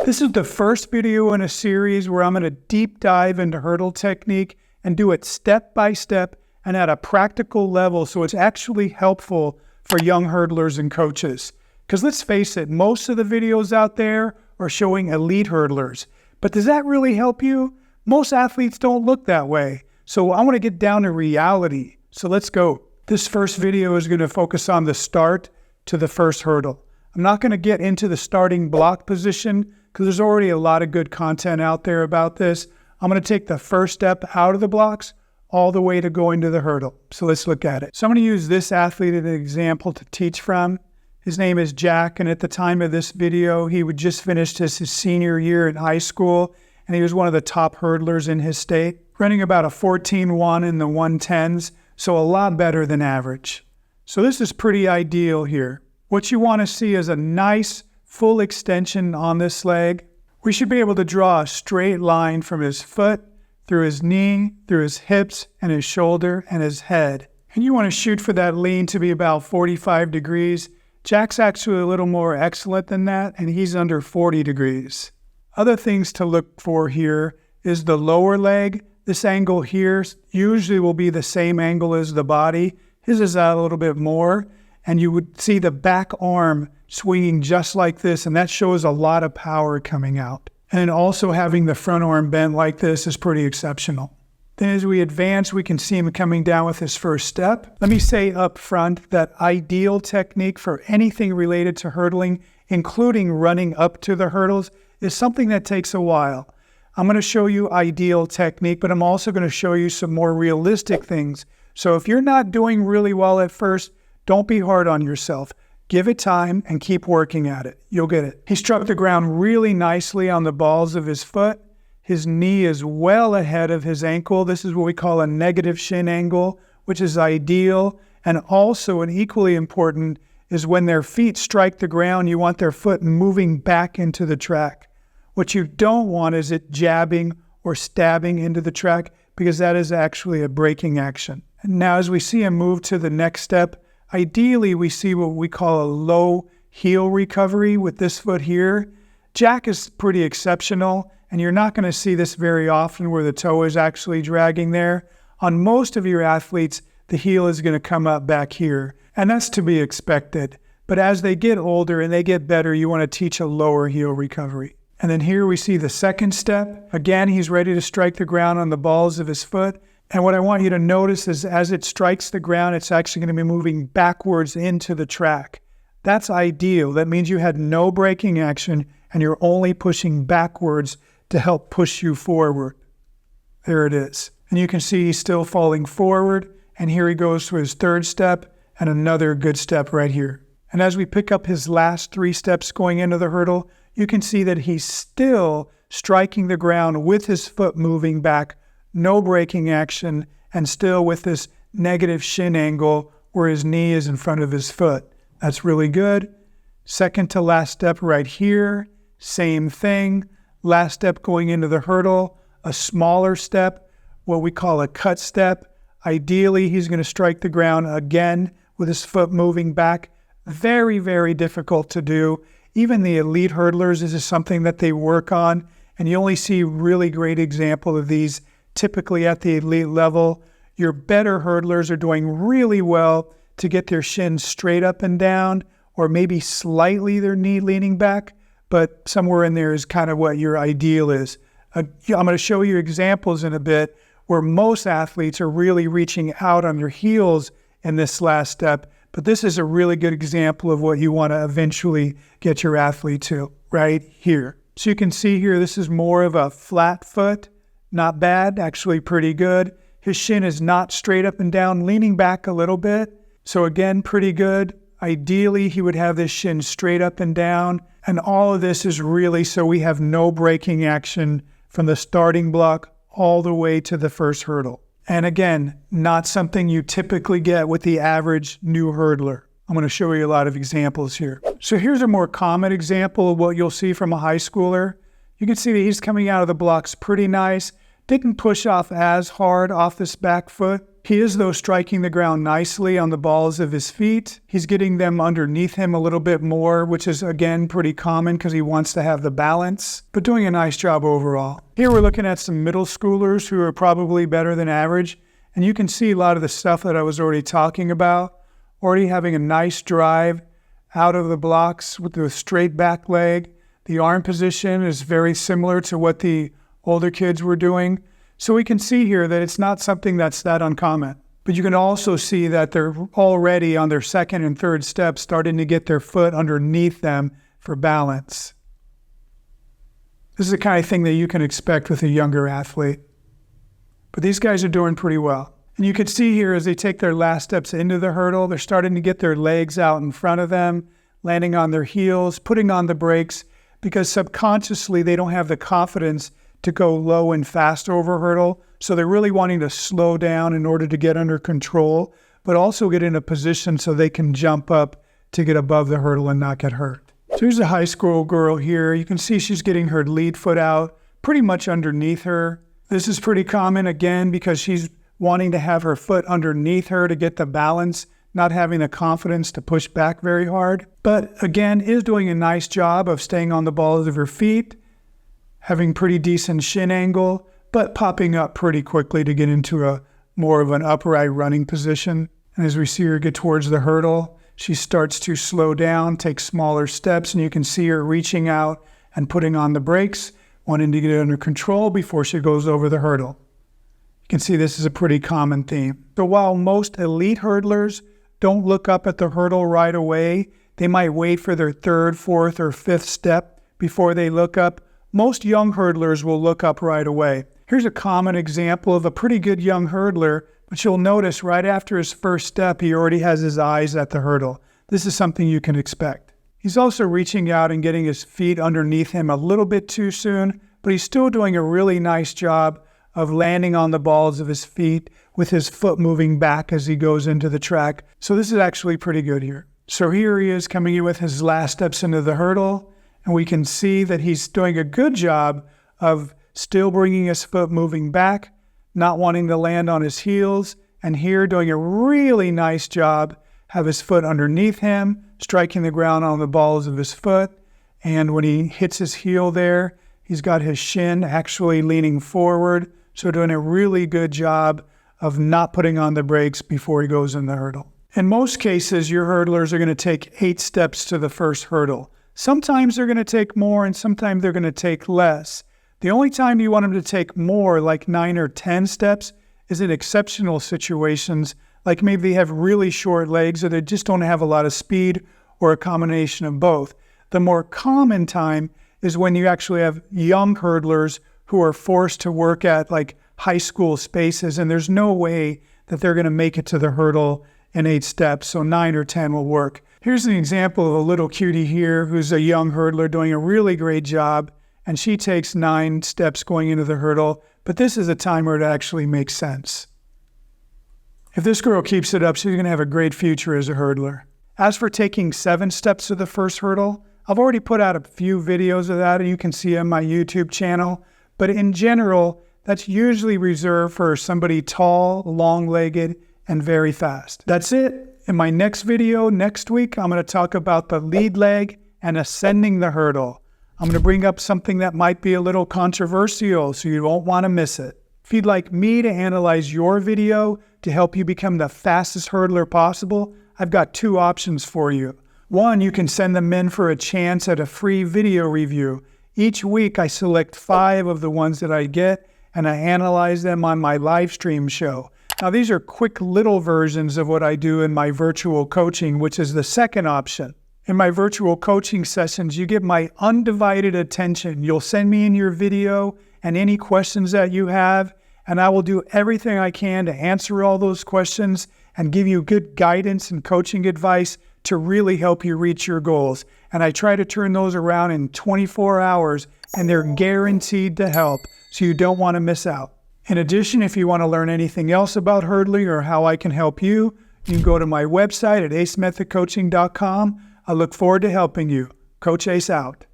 This is the first video in a series where I'm going to deep dive into hurdle technique and do it step by step and at a practical level so it's actually helpful for young hurdlers and coaches. Because let's face it, most of the videos out there are showing elite hurdlers. But does that really help you? Most athletes don't look that way. So I want to get down to reality. So let's go. This first video is going to focus on the start to the first hurdle. I'm not going to get into the starting block position because there's already a lot of good content out there about this. I'm going to take the first step out of the blocks all the way to going to the hurdle. So let's look at it. So I'm going to use this athlete as an example to teach from. His name is Jack, and at the time of this video, he had just finished his senior year in high school, and he was one of the top hurdlers in his state, running about a 14.1 in the 110s, so a lot better than average. So this is pretty ideal here. What you want to see is a nice full extension on this leg. We should be able to draw a straight line from his foot, through his knee, through his hips, and his shoulder, and his head. And you want to shoot for that lean to be about 45 degrees. Jack's actually a little more excellent than that, and he's under 40 degrees. Other things to look for here is the lower leg. This angle here usually will be the same angle as the body. His is out a little bit more, and you would see the back arm swinging just like this, and that shows a lot of power coming out. And also having the front arm bent like this is pretty exceptional. Then as we advance, we can see him coming down with his first step. Let me say up front that ideal technique for anything related to hurdling, including running up to the hurdles, is something that takes a while. I'm going to show you ideal technique, but I'm also going to show you some more realistic things. So if you're not doing really well at first, don't be hard on yourself. Give it time and keep working at it. You'll get it. He struck the ground really nicely on the balls of his foot. His knee is well ahead of his ankle. This is what we call a negative shin angle, which is ideal. And also, and equally important, is when their feet strike the ground, you want their foot moving back into the track. What you don't want is it jabbing or stabbing into the track, because that is actually a braking action. And now as we see him move to the next step, ideally we see what we call a low heel recovery with this foot here. Jack is pretty exceptional, and you're not going to see this very often where the toe is actually dragging there. On most of your athletes, the heel is going to come up back here, and that's to be expected. But as they get older and they get better, you want to teach a lower heel recovery. And then here we see the second step. Again, he's ready to strike the ground on the balls of his foot. And what I want you to notice is as it strikes the ground, it's actually going to be moving backwards into the track. That's ideal. That means you had no braking action and you're only pushing backwards to help push you forward. There it is. And you can see he's still falling forward. And here he goes to his third step and another good step right here. And as we pick up his last 3 steps going into the hurdle, you can see that he's still striking the ground with his foot moving back, no braking action, and still with this negative shin angle where his knee is in front of his foot. That's really good. Second to last step right here, same thing. Last step going into the hurdle, a smaller step, what we call a cut step. Ideally, he's going to strike the ground again with his foot moving back. Very, very difficult to do. Even the elite hurdlers, this is something that they work on, and you only see really great example of these typically at the elite level. Your better hurdlers are doing really well to get their shins straight up and down, or maybe slightly their knee leaning back, but somewhere in there is kind of what your ideal is. I'm going to show you examples in a bit where most athletes are really reaching out on their heels in this last step, but this is a really good example of what you want to eventually get your athlete to, right here. So you can see here, this is more of a flat foot. Not bad, actually pretty good. His shin is not straight up and down, leaning back a little bit. So again, pretty good. Ideally, he would have this shin straight up and down. And all of this is really so we have no braking action from the starting block all the way to the first hurdle. And again, not something you typically get with the average new hurdler. I'm going to show you a lot of examples here. So here's a more common example of what you'll see from a high schooler. You can see that he's coming out of the blocks pretty nice. Didn't push off as hard off this back foot. He is, though, striking the ground nicely on the balls of his feet. He's getting them underneath him a little bit more, which is, again, pretty common because he wants to have the balance, but doing a nice job overall. Here we're looking at some middle schoolers who are probably better than average, and you can see a lot of the stuff that I was already talking about. Already having a nice drive out of the blocks with the straight back leg. The arm position is very similar to what the older kids were doing. So we can see here that it's not something that's that uncommon. But you can also see that they're already on their second and third steps starting to get their foot underneath them for balance. This is the kind of thing that you can expect with a younger athlete. But these guys are doing pretty well. And you can see here as they take their last steps into the hurdle, they're starting to get their legs out in front of them, landing on their heels, putting on the brakes, because subconsciously they don't have the confidence to go low and fast over hurdle. So they're really wanting to slow down in order to get under control, but also get in a position so they can jump up to get above the hurdle and not get hurt. So here's a high school girl here. You can see she's getting her lead foot out pretty much underneath her. This is pretty common, again, because she's wanting to have her foot underneath her to get the balance, not having the confidence to push back very hard. But again, is doing a nice job of staying on the balls of her feet, having pretty decent shin angle, but popping up pretty quickly to get into a more of an upright running position. And as we see her get towards the hurdle, she starts to slow down, take smaller steps, and you can see her reaching out and putting on the brakes, wanting to get it under control before she goes over the hurdle. You can see this is a pretty common theme. So while most elite hurdlers don't look up at the hurdle right away, they might wait for their third, fourth, or fifth step before they look up. Most young hurdlers will look up right away. Here's a common example of a pretty good young hurdler, but you'll notice right after his first step, he already has his eyes at the hurdle. This is something you can expect. He's also reaching out and getting his feet underneath him a little bit too soon, but he's still doing a really nice job of landing on the balls of his feet with his foot moving back as he goes into the track. So this is actually pretty good here. So here he is coming in with his last steps into the hurdle, and we can see that he's doing a good job of still bringing his foot moving back, not wanting to land on his heels, and here doing a really nice job, have his foot underneath him, striking the ground on the balls of his foot, and when he hits his heel there, he's got his shin actually leaning forward, so doing a really good job of not putting on the brakes before he goes in the hurdle. In most cases, your hurdlers are going to take 8 steps to the first hurdle. Sometimes they're going to take more and sometimes they're going to take less. The only time you want them to take more, like 9 or 10 steps, is in exceptional situations, like maybe they have really short legs or they just don't have a lot of speed or a combination of both. The more common time is when you actually have young hurdlers who are forced to work at like high school spaces, and there's no way that they're going to make it to the hurdle in 8 steps, so 9 or 10 will work. Here's an example of a little cutie here who's a young hurdler doing a really great job, and she takes 9 steps going into the hurdle, but this is a time where it actually makes sense. If this girl keeps it up, she's going to have a great future as a hurdler. As for taking 7 steps to the first hurdle, I've already put out a few videos of that, and you can see on my YouTube channel. But in general, that's usually reserved for somebody tall, long-legged, and very fast. That's it. In my next video next week, I'm going to talk about the lead leg and ascending the hurdle. I'm going to bring up something that might be a little controversial, so you won't want to miss it. If you'd like me to analyze your video to help you become the fastest hurdler possible, I've got 2 options for you. One, you can send them in for a chance at a free video review. Each week, I select 5 of the ones that I get, and I analyze them on my live stream show. Now, these are quick little versions of what I do in my virtual coaching, which is the second option. In my virtual coaching sessions, you get my undivided attention. You'll send me in your video and any questions that you have, and I will do everything I can to answer all those questions and give you good guidance and coaching advice to really help you reach your goals. And I try to turn those around in 24 hours, and they're guaranteed to help, so you don't want to miss out. In addition, if you want to learn anything else about hurdling or how I can help you, you can go to my website at acemethodcoaching.com. I look forward to helping you. Coach Ace out.